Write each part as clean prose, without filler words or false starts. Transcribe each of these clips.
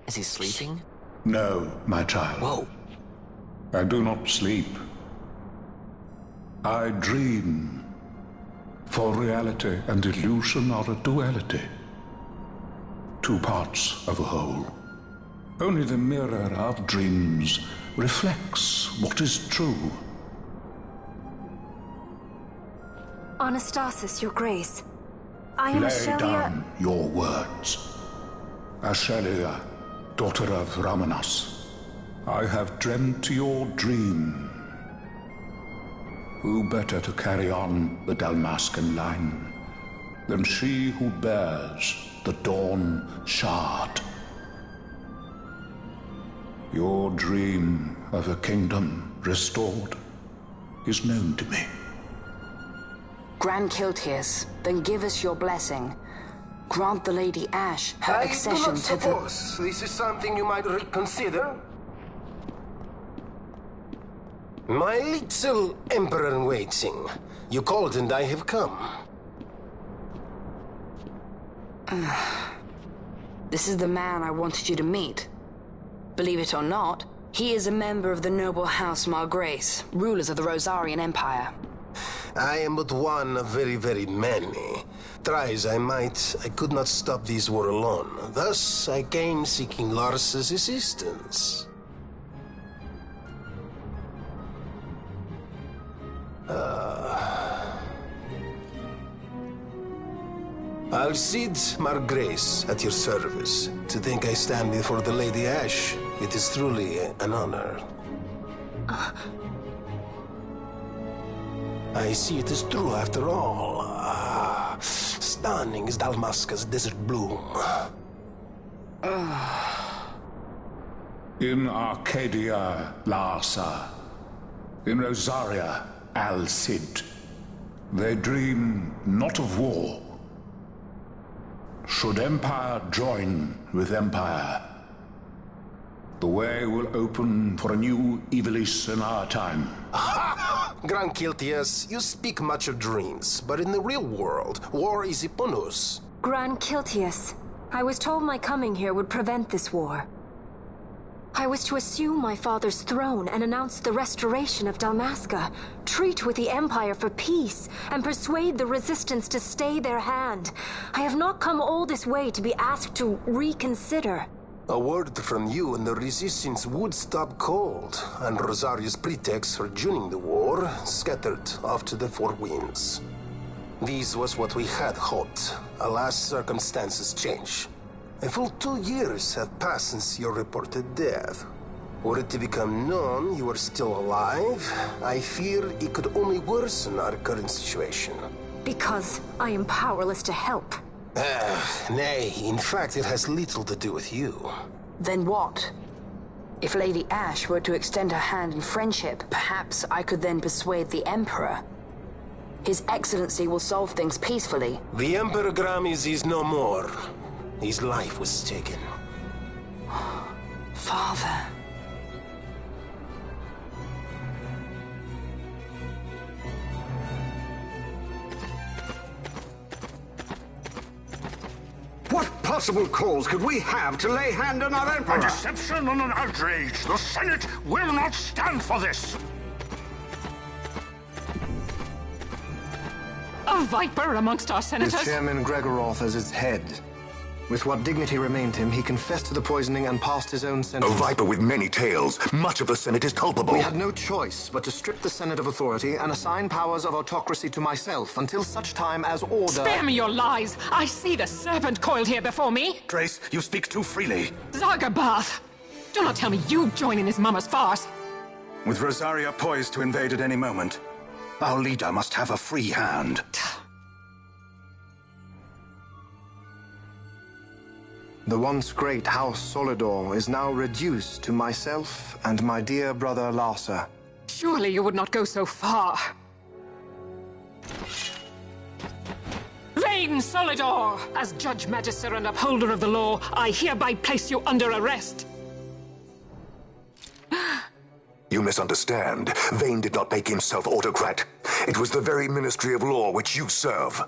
Is he sleeping? No, my child. Whoa. I do not sleep. I dream. For reality and illusion are a duality. Two parts of a whole. Only the mirror of dreams reflects what is true. Anastasis, Your Grace. I am Lay Ashelia. down your words. Ashelia, daughter of Ramanas, I have dreamt your dream. Who better to carry on the Dalmascan line than she who bears the Dawn Shard? Your dream of a kingdom restored is known to me. Grand Kiltias, then give us your blessing. Grant the Lady Ash her accession to the... I do not suppose this is something you might reconsider. My little Emperor-in-waiting. You called and I have come. This is the man I wanted you to meet. Believe it or not, he is a member of the noble house Margrace, rulers of the Rosarian Empire. I am but one of very, very many. Try as I might, I could not stop this war alone. Thus, I came seeking Lars's assistance. Alcide Margrace at your service. To think I stand before the Lady Ash, it is truly an honor. I see it is true after all. Stunning is Dalmasca's desert bloom. In Arcadia, Larsa. In Rosaria, Alcide. They dream not of war. Should empire join with empire, the way will open for a new Ivalice in our time. Grand Kiltias, you speak much of dreams, but in the real world, war is upon us. Grand Kiltias, I was told my coming here would prevent this war. I was to assume my father's throne and announce the restoration of Dalmasca, treat with the Empire for peace, and persuade the Resistance to stay their hand. I have not come all this way to be asked to reconsider. A word from you and the Resistance would stop cold, and Rosaria's pretext for joining the war scattered off to the four winds. This was what we had hoped. Alas, circumstances change. A full 2 years have passed since your reported death. Were it to become known you are still alive, I fear it could only worsen our current situation. Because I am powerless to help. Nay, in fact it has little to do with you. Then what? If Lady Ash were to extend her hand in friendship, perhaps I could then persuade the Emperor. His Excellency will solve things peacefully. The Emperor Gramis is no more. His life was taken. Father. What possible cause could we have to lay hand on our Emperor? A deception and an outrage. The Senate will not stand for this. A viper amongst our senators? With Chairman Gregoroth as its head. With what dignity remained him, he confessed to the poisoning and passed his own sentence. A viper with many tails. Much of the Senate is culpable. We had no choice but to strip the Senate of authority and assign powers of autocracy to myself until such time as order... Spare me your lies! I see the serpent coiled here before me! Trace, you speak too freely. Zargabath! Do not tell me you join in his mama's farce! With Rosaria poised to invade at any moment, our leader must have a free hand. The once great House Solidor is now reduced to myself and my dear brother Larsa. Surely you would not go so far. Vain Solidor! As Judge Magister and upholder of the law, I hereby place you under arrest. You misunderstand. Vane did not make himself autocrat. It was the very Ministry of Law which you serve.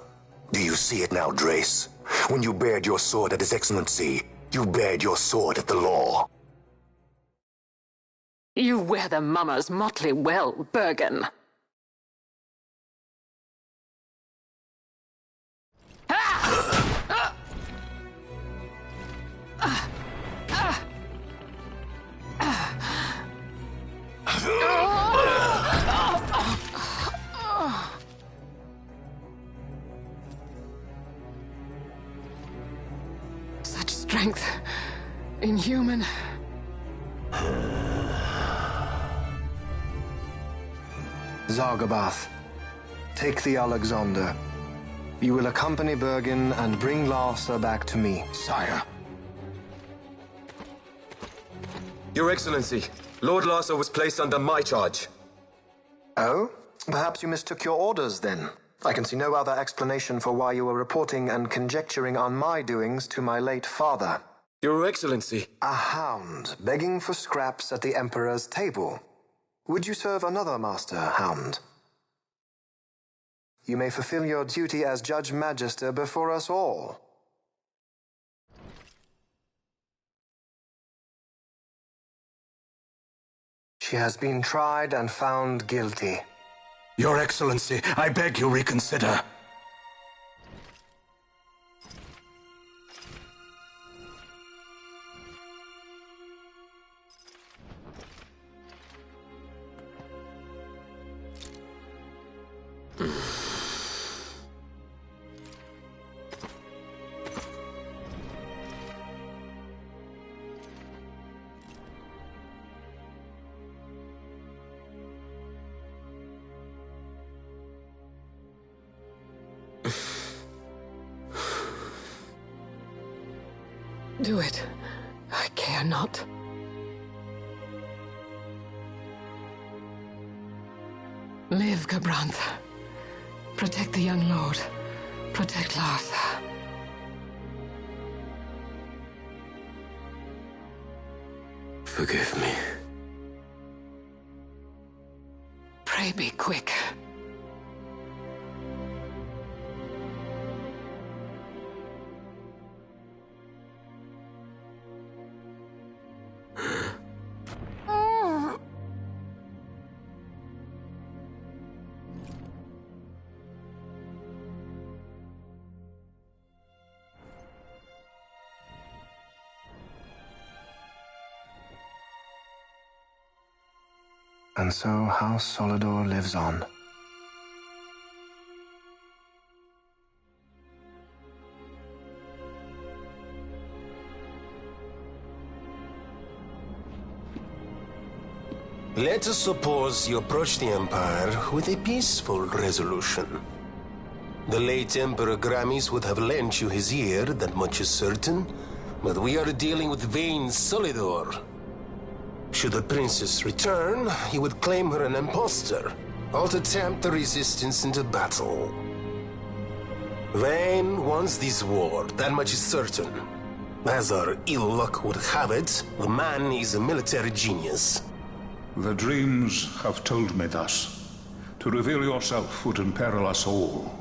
Do you see it now, Drace? When you bared your sword at His Excellency, You bared your sword at the law. You wear the mummers motley well, Bergen. Such strength. Inhuman. Zargabath, take the Alexander. You will accompany Bergen and bring Larsa back to me. Sire. Your Excellency, Lord Larsa was placed under my charge. Oh? Perhaps you mistook your orders then. I can see no other explanation for why you were reporting and conjecturing on my doings to my late father. Your Excellency. A hound begging for scraps at the Emperor's table. Would you serve another master, Hound? You may fulfill your duty as Judge Magister before us all. She has been tried and found guilty. Your Excellency, I beg you reconsider. Do it. I care not. Live, Gabrantha. Protect the young lord. Protect Larsa. Forgive me. Pray be quick. And so House Solidor lives on. Let us suppose you approach the Empire with a peaceful resolution. The late Emperor Gramis would have lent you his ear, that much is certain, but we are dealing with vain Solidor. Should the princess return, he would claim her an impostor, or to tempt the resistance into battle. Vain wants this war, that much is certain. As our ill luck would have it, the man is a military genius. The dreams have told me thus. To reveal yourself would imperil us all.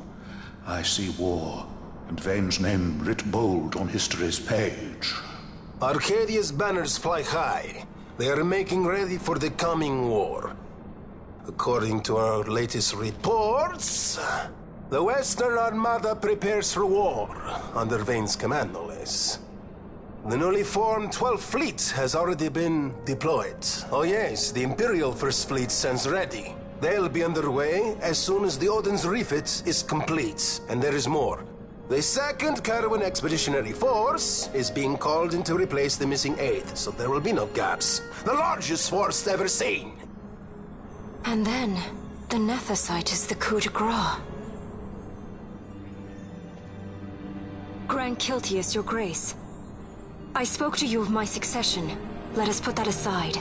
I see war, and Vane's name writ bold on history's page. Arcadia's banners fly high. They are making ready for the coming war. According to our latest reports, the Western Armada prepares for war, under Vane's command, no less. The newly formed 12th Fleet has already been deployed. Oh yes, the Imperial First Fleet stands ready. They'll be underway as soon as the Odin's refit is complete. And there is more. The 2nd Caravan Expeditionary Force is being called in to replace the missing 8th, so there will be no gaps. The largest force ever seen! And then, the Nethicite is the coup de grace. Grand Kiltius, your grace. I spoke to you of my succession. Let us put that aside.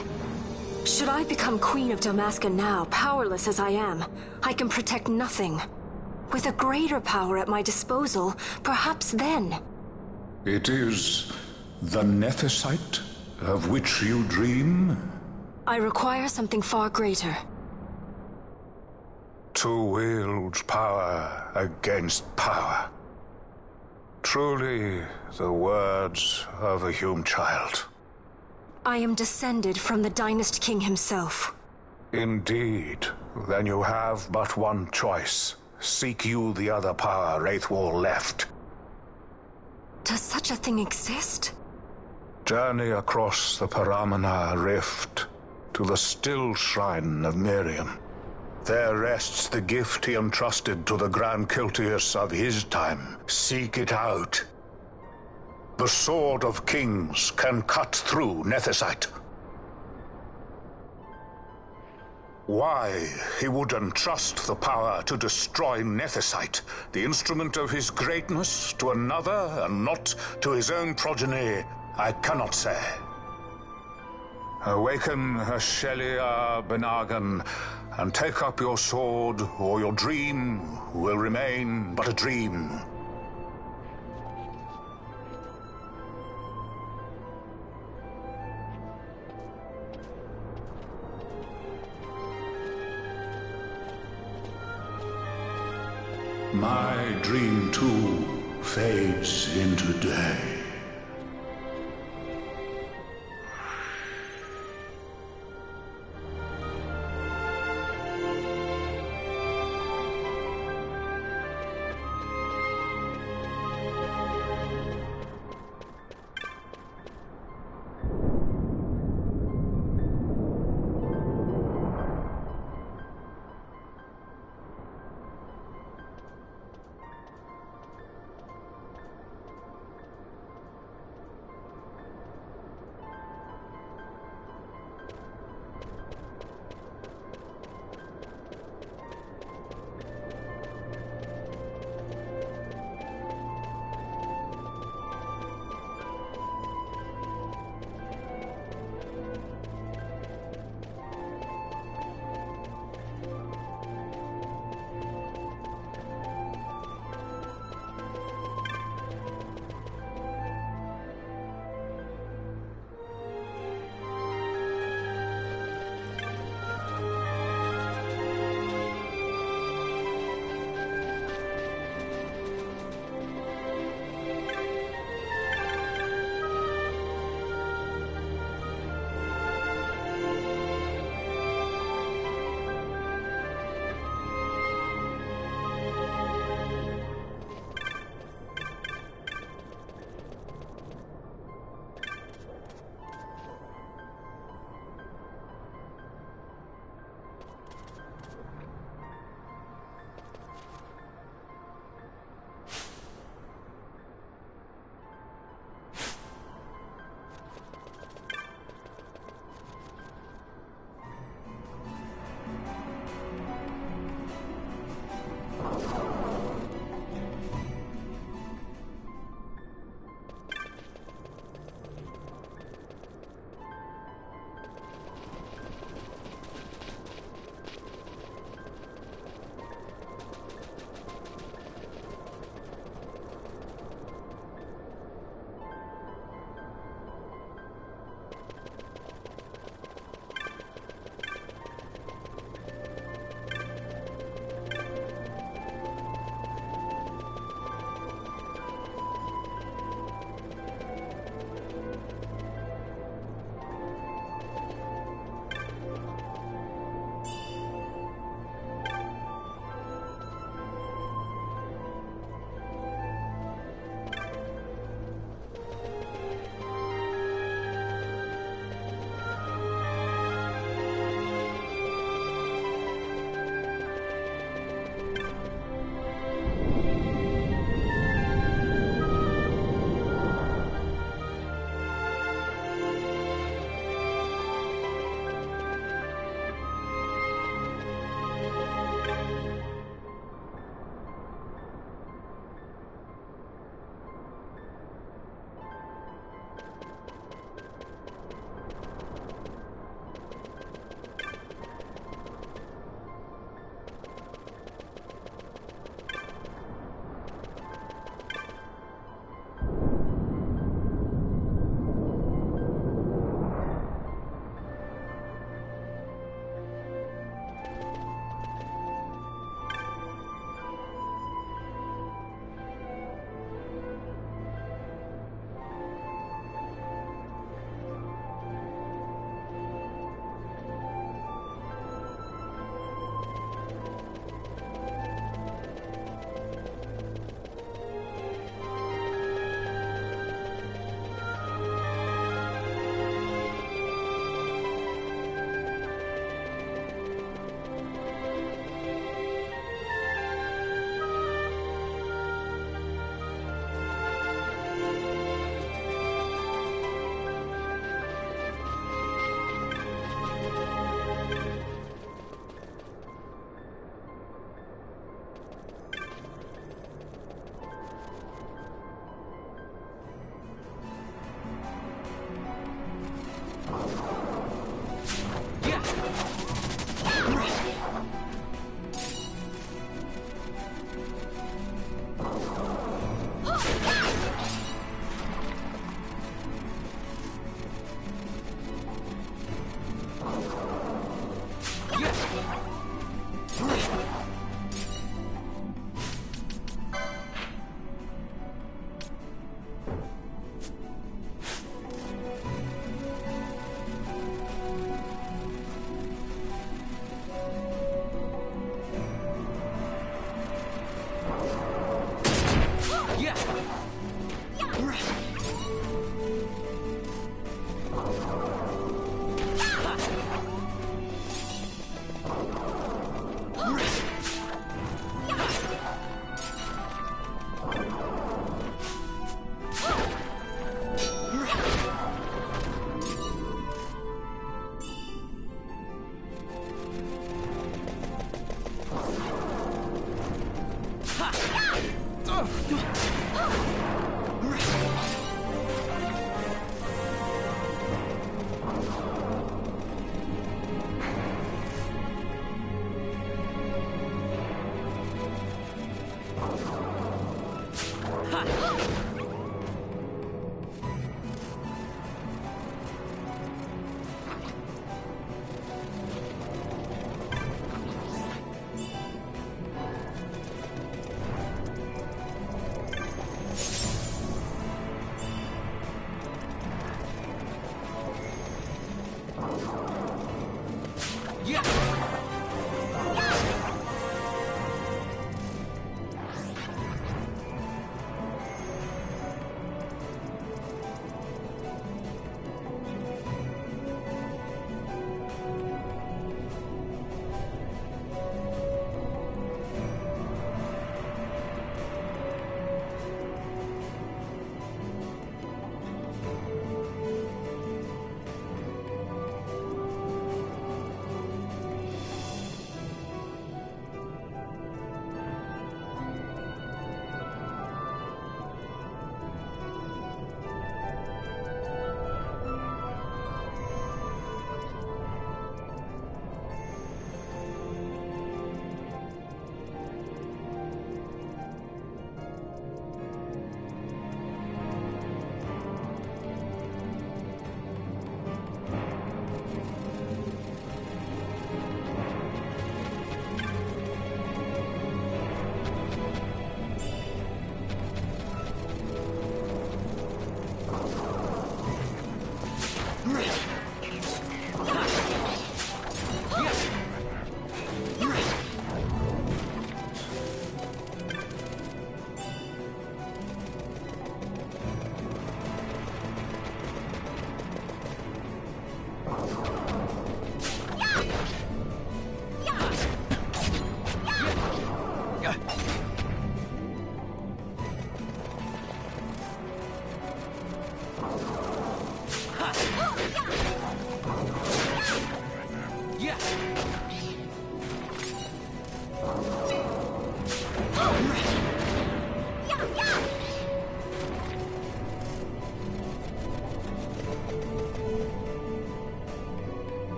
Should I become Queen of Dalmasca now, powerless as I am, I can protect nothing. With a greater power at my disposal, perhaps then. It is the Nethicite of which you dream? I require something far greater. To wield power against power. Truly, the words of a Hume child. I am descended from the Dynast King himself. Indeed. Then you have but one choice. Seek you the other power Wraithwall left. Does such a thing exist? Journey across the Paramana Rift to the still shrine of Miriam. There rests the gift he entrusted to the Grand Kiltius of his time. Seek it out. The Sword of Kings can cut through Nethicite. Why he would entrust the power to destroy Nethicite, the instrument of his greatness, to another and not to his own progeny, I cannot say. Awaken Shelia Benagan and take up your sword, or your dream will remain but a dream. My dream too fades into day.